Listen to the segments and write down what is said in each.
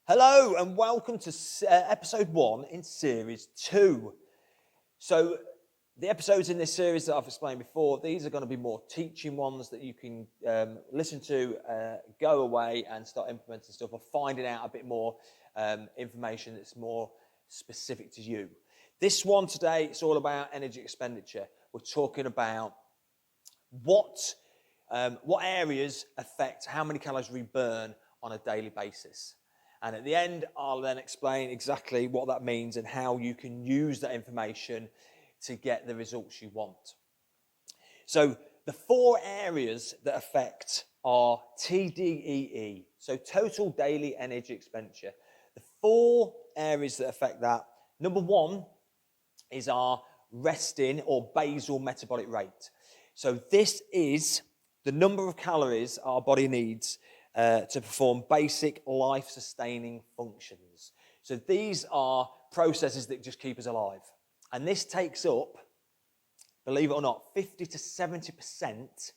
Hello and welcome to episode 1 in series 2. So the episodes in this series that I've explained before, these are going to be more teaching ones that you can listen to, go away and start implementing stuff or finding out a bit more information that's more specific to you. This one today, it's all about energy expenditure. We're talking about what areas affect how many calories we burn on a daily basis. And at the end, I'll then explain exactly what that means and how you can use that information to get the results you want. So the 4 areas that affect are TDEE, so total daily energy expenditure. The 4 areas that affect that, number 1 is our resting or basal metabolic rate. So this is the number of calories our body needs to perform basic life-sustaining functions. So these are processes that just keep us alive. And this takes up, believe it or not, 50 to 70%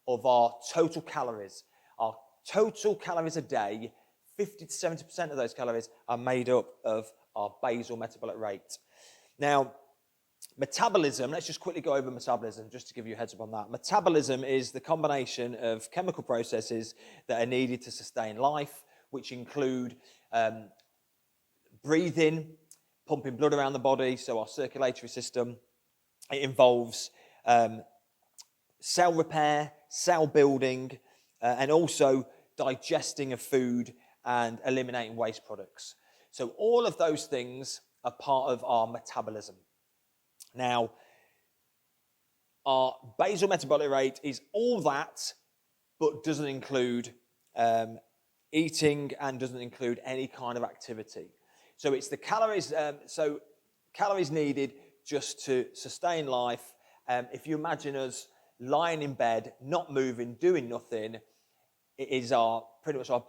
of our total calories. Our total calories a day, 50 to 70% of those calories are made up of our basal metabolic rate. Now, metabolism, let's just quickly go over metabolism just to give you a heads up on that. Metabolism is the combination of chemical processes that are needed to sustain life, which include breathing, pumping blood around the body, so our circulatory system. It involves cell repair, cell building, and also digesting of food and eliminating waste products. So all of those things are part of our metabolism. Now, our basal metabolic rate is all that, but doesn't include eating and doesn't include any kind of activity. So it's the calories, calories needed just to sustain life. If you imagine us lying in bed, not moving, doing nothing, it is pretty much our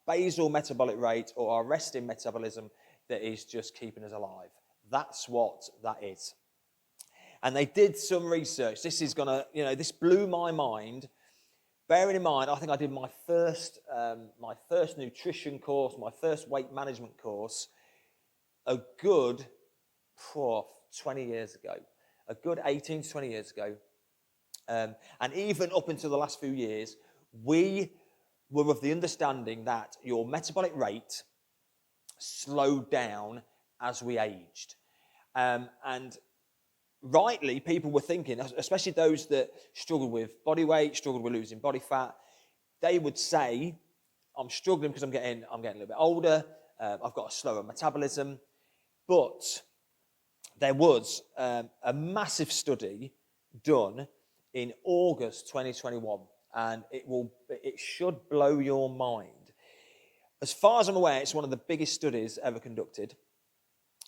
basal metabolic rate or our resting metabolism that is just keeping us alive. That's what that is. And they did some research. This blew my mind. Bearing in mind, I think I did my first nutrition course, my first weight management course, a good 20 years ago, a good 18 to 20 years ago. And even up until the last few years, we were of the understanding that your metabolic rate slowed down as we aged. And rightly, people were thinking, especially those that struggled with body weight, struggled with losing body fat, they would say, I'm struggling because I'm getting a little bit older, I've got a slower metabolism. But there was a massive study done in August 2021, and it should blow your mind. As far as I'm aware, it's one of the biggest studies ever conducted.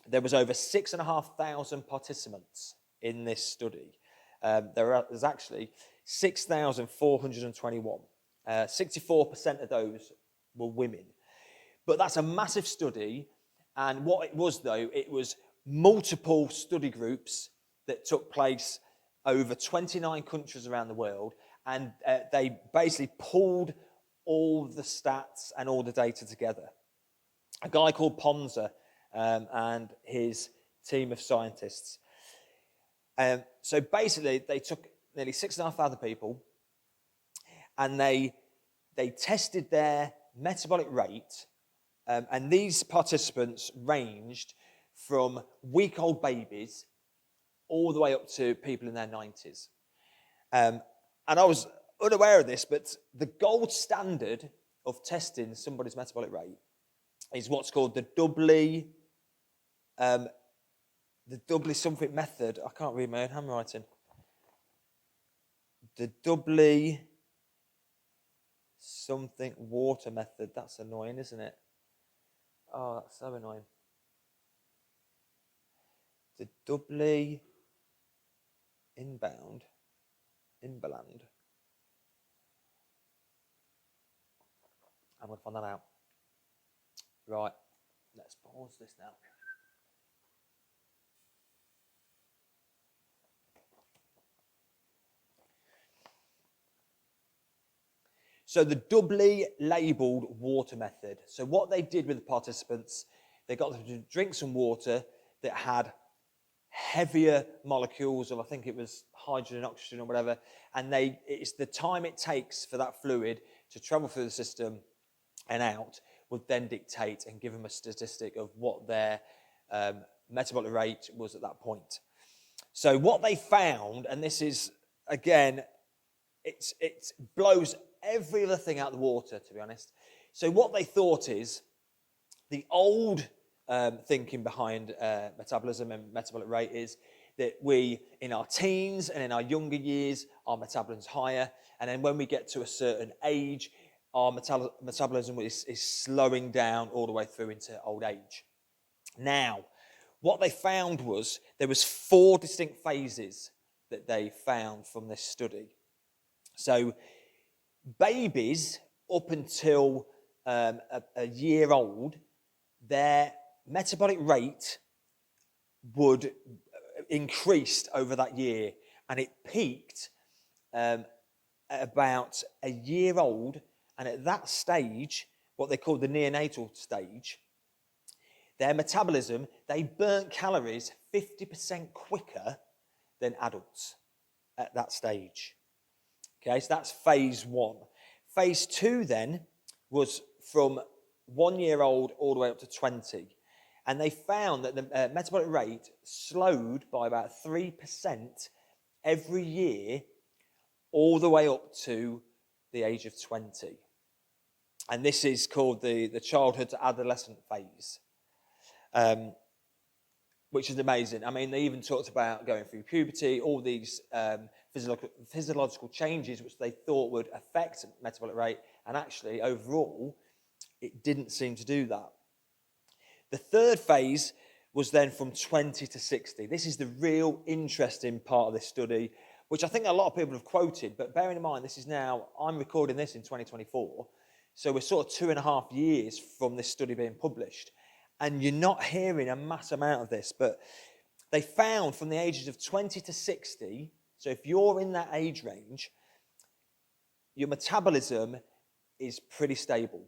There was over 6,500 participants in this study. There's actually 6,421. 64% of those were women. But that's a massive study. And what it was, though, it was multiple study groups that took place over 29 countries around the world. And they basically pulled all the stats and all the data together. A guy called Ponza and his team of scientists. So basically, they took nearly 6,500 people and they tested their metabolic rate. And these participants ranged from week-old babies all the way up to people in their 90s. And I was unaware of this, but the gold standard of testing somebody's metabolic rate is what's called the doubly something method. I can't read my own handwriting. The doubly something water method. That's annoying, isn't it? Oh, that's so annoying. The doubly inbound. I'm going to find that out. Right, let's pause this now. So the doubly labelled water method. So what they did with the participants, they got them to drink some water that had heavier molecules of, I think it was hydrogen and oxygen or whatever, and it's the time it takes for that fluid to travel through the system and out would then dictate and give them a statistic of what their metabolic rate was at that point. So what they found, and this is, again, it blows every other thing out of the water, to be honest. So what they thought is the old thinking behind metabolism and metabolic rate is that we, in our teens and in our younger years, our metabolism's higher, and then when we get to a certain age, our metabolism is slowing down all the way through into old age. Now, what they found was there was 4 distinct phases that they found from this study. So babies up until a year old, their metabolic rate would increased over that year, and it peaked at about a year old, and at that stage, what they call the neonatal stage, their metabolism, they burnt calories 50% quicker than adults at that stage. Okay, so that's phase 1. Phase 2 then was from 1 year old all the way up to 20. And they found that the metabolic rate slowed by about 3% every year all the way up to the age of 20. And this is called the childhood to adolescent phase, which is amazing. I mean, they even talked about going through puberty, all these physiological changes which they thought would affect metabolic rate, and actually, overall, it didn't seem to do that. The third phase was then from 20 to 60. This is the real interesting part of this study, which I think a lot of people have quoted, but bearing in mind, this is now, I'm recording this in 2024, so we're sort of 2.5 years from this study being published, and you're not hearing a mass amount of this, but they found from the ages of 20 to 60, so if you're in that age range, your metabolism is pretty stable.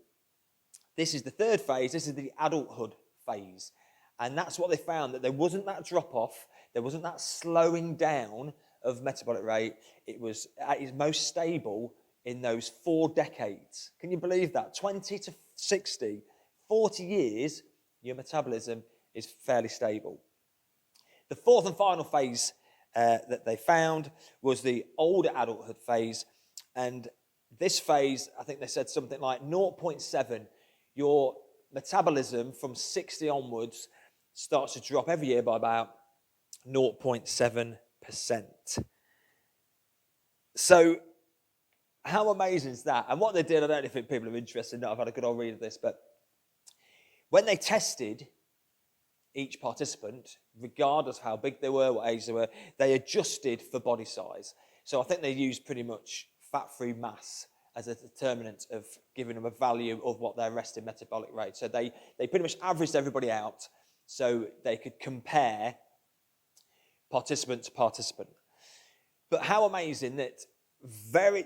This is the third phase, this is the adulthood phase. And that's what they found, that there wasn't that drop-off, there wasn't that slowing down of metabolic rate. It was at its most stable in those 4 decades. Can you believe that? 20 to 60, 40 years, your metabolism is fairly stable. The fourth and final phase that they found was the older adulthood phase. And this phase, I think they said something like 0.7, your metabolism from 60 onwards starts to drop every year by about 0.7%. So how amazing is that? And what they did, I don't know if people are interested, I've had a good old read of this, but when they tested each participant, regardless of how big they were, what age they were, they adjusted for body size. So I think they used pretty much fat-free mass as a determinant of giving them a value of what their resting metabolic rate. So they pretty much averaged everybody out so they could compare participant to participant. But how amazing that very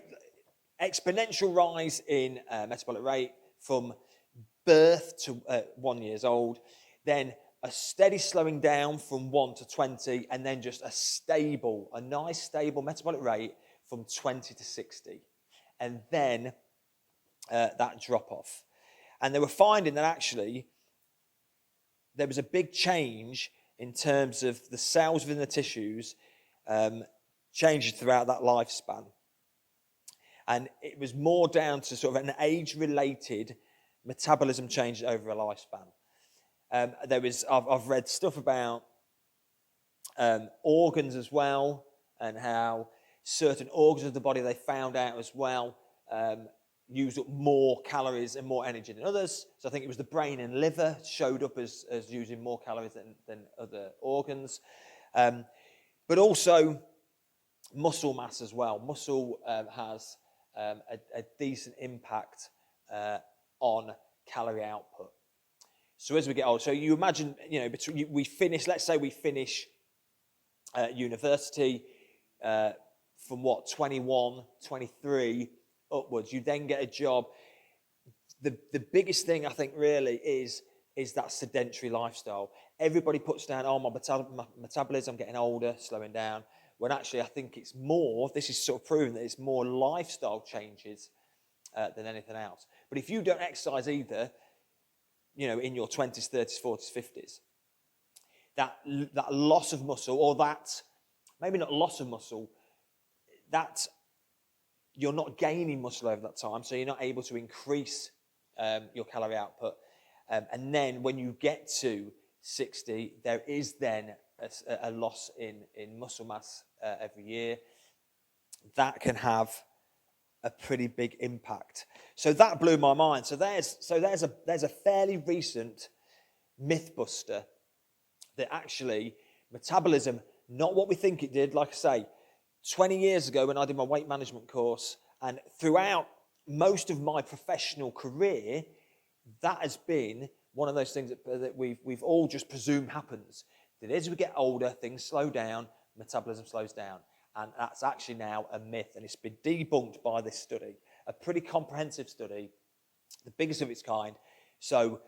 exponential rise in metabolic rate from birth to 1 year old, then a steady slowing down from 1 to 20, and then just a nice stable metabolic rate from 20 to 60. And then that drop off. And they were finding that actually there was a big change in terms of the cells within the tissues changing throughout that lifespan. And it was more down to sort of an age-related metabolism change over a lifespan. I've read stuff about organs as well, and how certain organs of the body they found out as well used up more calories and more energy than others. So I think it was the brain and liver showed up as using more calories than other organs. But also muscle mass as well. Muscle has a decent impact on calorie output. So as we get older, so you imagine, let's say we finish university from 21, 23, upwards. You then get a job. The biggest thing I think really is that sedentary lifestyle. Everybody puts down, oh, my metabolism, I'm getting older, slowing down. When actually I think it's more, this is sort of proving that it's more lifestyle changes than anything else. But if you don't exercise either, in your 20s, 30s, 40s, 50s, that loss of muscle, or that, maybe not loss of muscle, that you're not gaining muscle over that time, so you're not able to increase your calorie output. And then when you get to 60, there is then a loss in muscle mass every year. That can have a pretty big impact. So that blew my mind. So there's a fairly recent myth buster that actually metabolism, not what we think it did, like I say, 20 years ago when I did my weight management course, and throughout most of my professional career, that has been one of those things that we've all just presumed happens. That as we get older, things slow down, metabolism slows down. And that's actually now a myth, and it's been debunked by this study, a pretty comprehensive study, the biggest of its kind. So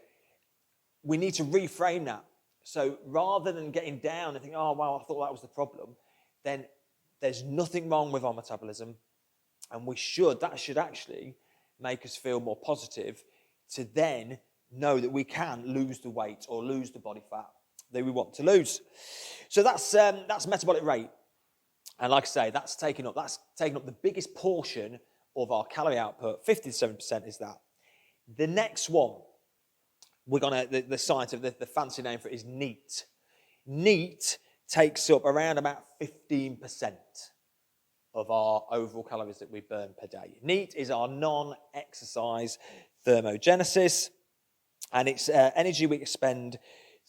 we need to reframe that. So rather than getting down and thinking, oh, wow, I thought that was the problem, then there's nothing wrong with our metabolism, and that should actually make us feel more positive to then know that we can lose the weight or lose the body fat that we want to lose. So that's metabolic rate. And like I say, that's taking up the biggest portion of our calorie output. 57% is that. The next one, the science of the fancy name for it is NEAT. NEAT takes up around about 15% of our overall calories that we burn per day. NEAT is our non-exercise thermogenesis, and it's energy we expend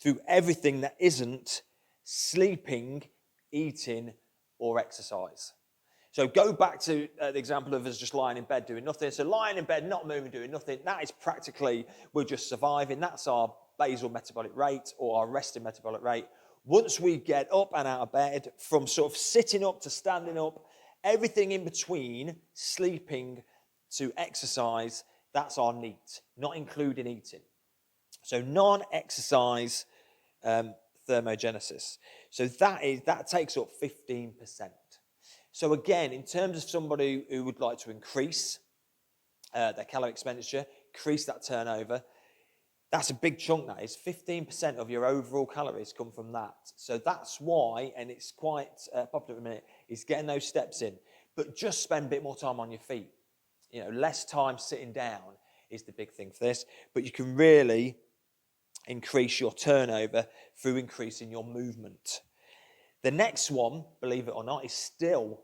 through everything that isn't sleeping, eating, or exercise. So go back to the example of us just lying in bed doing nothing. So lying in bed, not moving, doing nothing, that is practically, we're just surviving. That's our basal metabolic rate or our resting metabolic rate. Once we get up and out of bed, from sort of sitting up to standing up, everything in between, sleeping to exercise, that's our NEAT, not including eating. So non-exercise thermogenesis. So that takes up 15%. So again, in terms of somebody who would like to increase their calorie expenditure, increase that turnover, that's a big chunk. That is 15% of your overall calories come from that. So that's why, and it's quite popular at the minute, is getting those steps in. But just spend a bit more time on your feet. Less time sitting down is the big thing for this. But you can really increase your turnover through increasing your movement. The next one, believe it or not, is still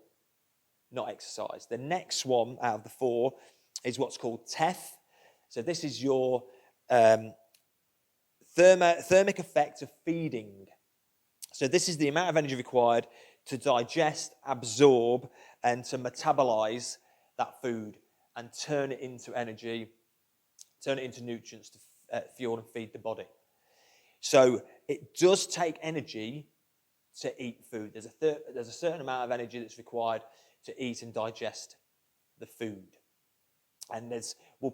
not exercise. The next one out of the four is what's called TEF. So this is your thermic effect of feeding. So this is the amount of energy required to digest, absorb, and to metabolize that food and turn it into energy, turn it into nutrients to fuel and feed the body. So it does take energy to eat food. There's a certain amount of energy that's required to eat and digest the food. And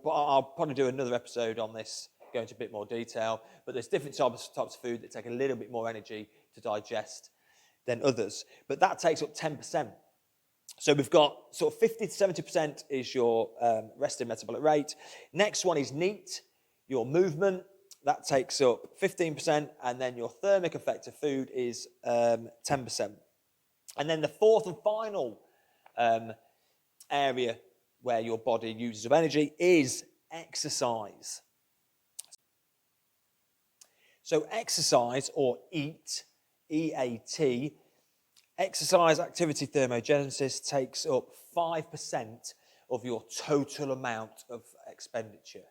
I'll probably do another episode on this, go into a bit more detail, but there's different types of food that take a little bit more energy to digest than others. But that takes up 10%. So we've got sort of 50 to 70% is your resting metabolic rate. Next one is NEAT, your movement. That takes up 15%, and then your thermic effect of food is 10%. And then the fourth and final area where your body uses of energy is exercise. So exercise, or EAT, E-A-T, exercise activity thermogenesis takes up 5% of your total amount of expenditure.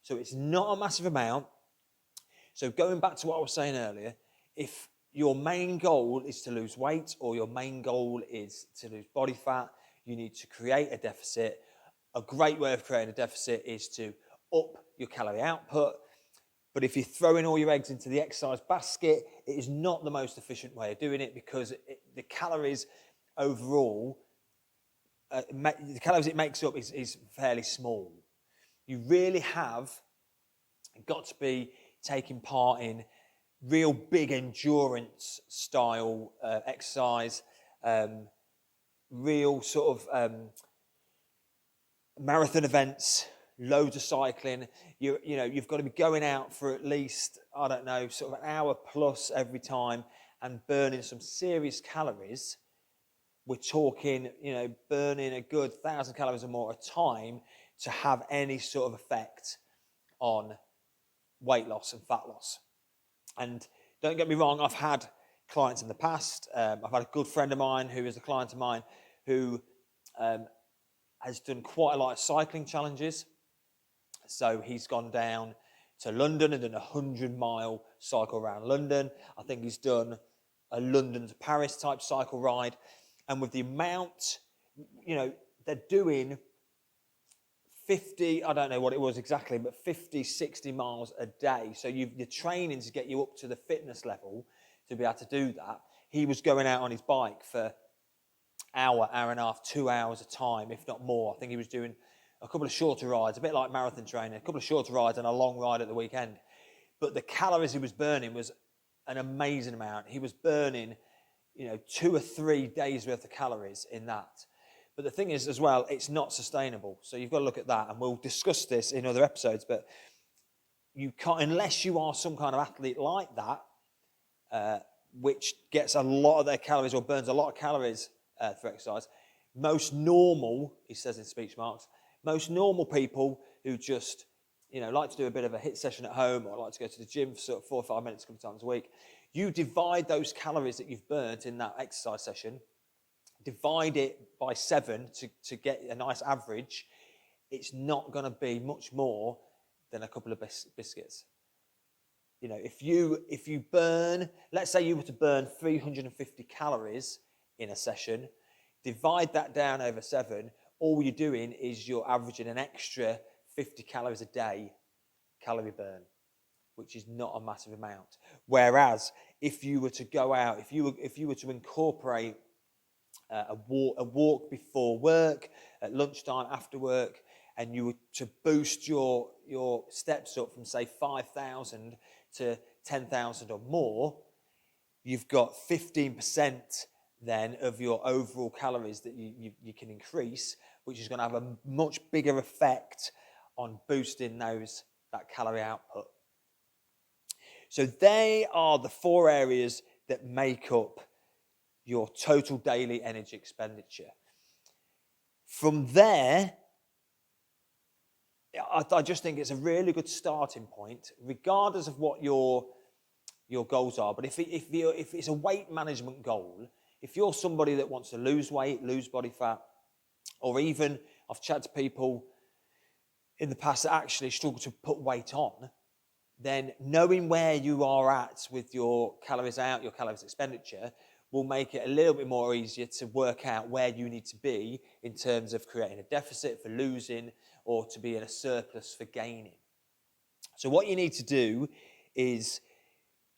So it's not a massive amount. So going back to what I was saying earlier, if your main goal is to lose weight or your main goal is to lose body fat, you need to create a deficit. A great way of creating a deficit is to up your calorie output. But if you're throwing all your eggs into the exercise basket, it is not the most efficient way of doing it, because the calories overall the calories it makes up is fairly small. You really have got to be taking part in real big endurance style exercise, real sort of marathon events, loads of cycling. You've got to be going out for at least, I don't know, sort of an hour plus every time and burning some serious calories. We're talking, burning a good 1,000 calories or more a time to have any sort of effect on weight loss and fat loss. And don't get me wrong, I've had clients in the past. I've had a good friend of mine who is a client of mine who has done quite a lot of cycling challenges. So he's gone down to London and done a 100-mile cycle around London. I think he's done a London to Paris type cycle ride. And with the amount, they're doing 50, I don't know what it was exactly, but 50, 60 miles a day. So you're training to get you up to the fitness level to be able to do that. He was going out on his bike for hour and a half, 2 hours a time, if not more. I think he was doing a couple of shorter rides, a bit like marathon training, a couple of shorter rides and a long ride at the weekend. But the calories he was burning was an amazing amount. He was burning, 2 or 3 days worth of calories in that. But the thing is as well, it's not sustainable. So you've got to look at that, and we'll discuss this in other episodes, but you can't, unless you are some kind of athlete like that, which gets a lot of their calories or burns a lot of calories through exercise. Most normal, he says in speech marks, most normal people who just, like to do a bit of a HIIT session at home or like to go to the gym for sort of 4 or 5 minutes a couple of times a week, you divide those calories that you've burnt in that exercise session, divide it by 7 to get a nice average. It's not going to be much more than a couple of biscuits. If you burn, let's say you were to burn 350 calories in a session, divide that down over 7, all you're doing is you're averaging an extra 50 calories a day calorie burn, which is not a massive amount. Whereas if you were to go out, if you were to incorporate a walk before work, at lunchtime, after work, and you were to boost your steps up from, say, 5,000 to 10,000 or more, you've got 15% then of your overall calories that you can increase, which is going to have a much bigger effect on boosting that calorie output. So they are the 4 areas that make up your total daily energy expenditure. From there, I just think it's a really good starting point, regardless of what your goals are. But if it's a weight management goal, if you're somebody that wants to lose weight, lose body fat, or even I've chatted to people in the past that actually struggle to put weight on, then knowing where you are at with your calories out, your calories expenditure, will make it a little bit more easier to work out where you need to be in terms of creating a deficit for losing or to be in a surplus for gaining. So what you need to do is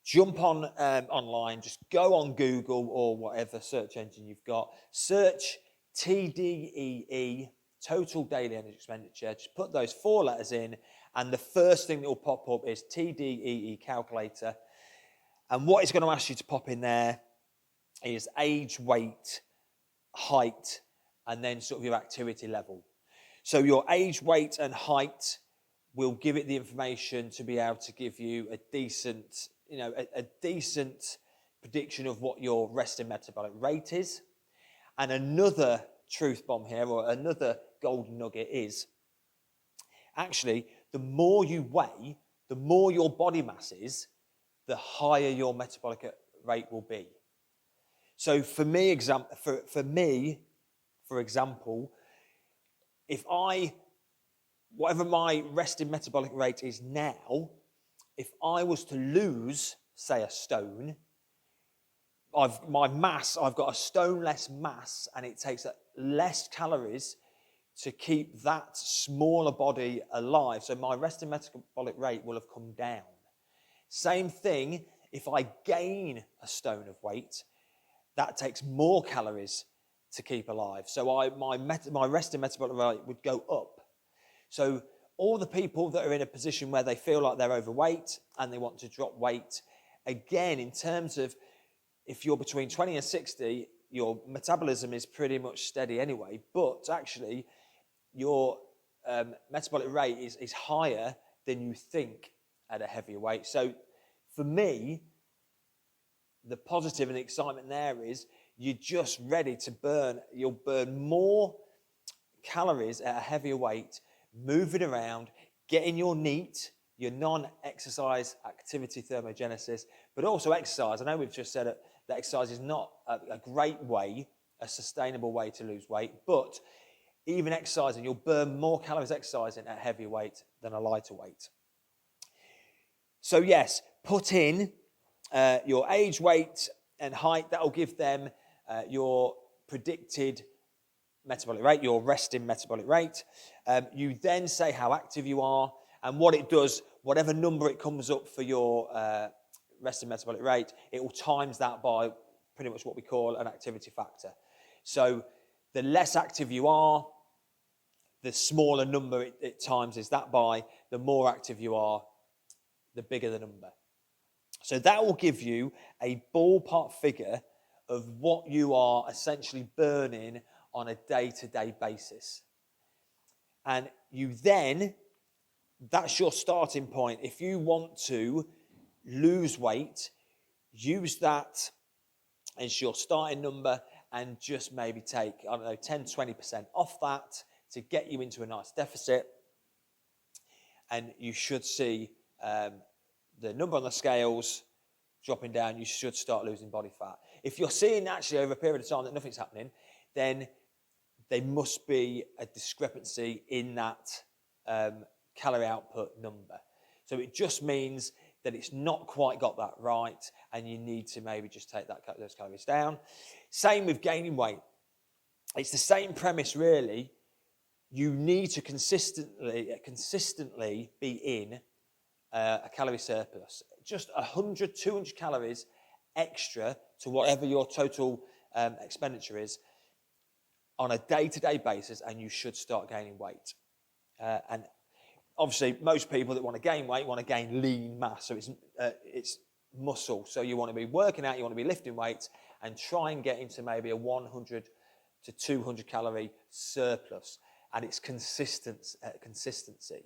jump on online, just go on Google or whatever search engine you've got, search TDEE, total daily energy expenditure, just put those 4 letters in, and the first thing that will pop up is TDEE calculator. And what it's going to ask you to pop in there is age, weight, height, and then sort of your activity level. So your age, weight, and height will give it the information to be able to give you a decent, a decent prediction of what your resting metabolic rate is. And another truth bomb here, or another golden nugget, is actually the more you weigh, the more your body mass is, the higher your metabolic rate will be. So for me, for example, whatever my resting metabolic rate is now, if I was to lose, say, a stone, I've got a stone less mass, and it takes less calories to keep that smaller body alive. So my resting metabolic rate will have come down. Same thing, if I gain a stone of weight, that takes more calories to keep alive. So my resting metabolic rate would go up. So all the people that are in a position where they feel like they're overweight and they want to drop weight, again, in terms of if you're between 20 and 60, your metabolism is pretty much steady anyway, but actually your metabolic rate is higher than you think at a heavier weight. So for me, the positive and the excitement there is you're just ready to burn. You'll burn more calories at a heavier weight, moving around, getting your NEAT, your non-exercise activity thermogenesis, but also exercise. I know we've just said that exercise is not a great way, a sustainable way to lose weight, but even exercising, you'll burn more calories exercising at a heavier weight than a lighter weight. So yes, put in your age, weight, and height. That'll give them your predicted metabolic rate, your resting metabolic rate. You then say how active you are, and what it does, whatever number it comes up for your resting metabolic rate, it will times that by pretty much what we call an activity factor. So the less active you are, the smaller number it times is that by. The more active you are, the bigger the number. So that will give you a ballpark figure of what you are essentially burning on a day-to-day basis. And you then, that's your starting point. If you want to lose weight, use that as your starting number and just maybe take, 10, 20% off that to get you into a nice deficit. And you should see the number on the scales dropping down. You should start losing body fat. If you're seeing actually over a period of time that nothing's happening, then there must be a discrepancy in that calorie output number. So it just means that it's not quite got that right, and you need to maybe just take those calories down. Same with gaining weight. It's the same premise, really. You need to consistently be in a calorie surplus. Just 100, 200 calories extra to whatever your total expenditure is on a day-to-day basis, and you should start gaining weight. And obviously, most people that want to gain weight want to gain lean mass, so it's muscle. So you want to be working out, you want to be lifting weights, and try and get into maybe a 100 to 200 calorie surplus. And it's consistency.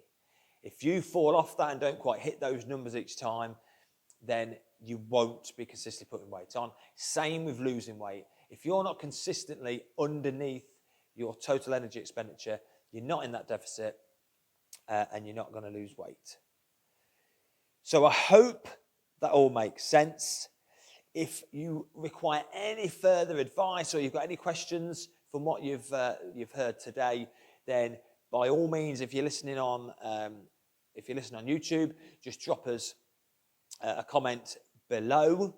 If you fall off that and don't quite hit those numbers each time, then you won't be consistently putting weight on. Same with losing weight. If you're not consistently underneath your total energy expenditure, you're not in that deficit, and you're not going to lose weight. So I hope that all makes sense. If you require any further advice or you've got any questions from what you've heard today, then by all means, if you're listening on YouTube, just drop us a comment below.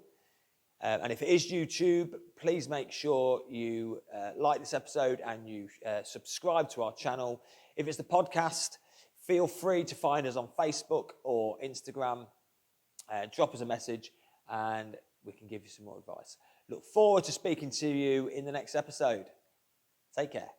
And if it is YouTube, please make sure you like this episode and you subscribe to our channel. If it's the podcast, feel free to find us on Facebook or Instagram. Drop us a message and we can give you some more advice. Look forward to speaking to you in the next episode. Take care.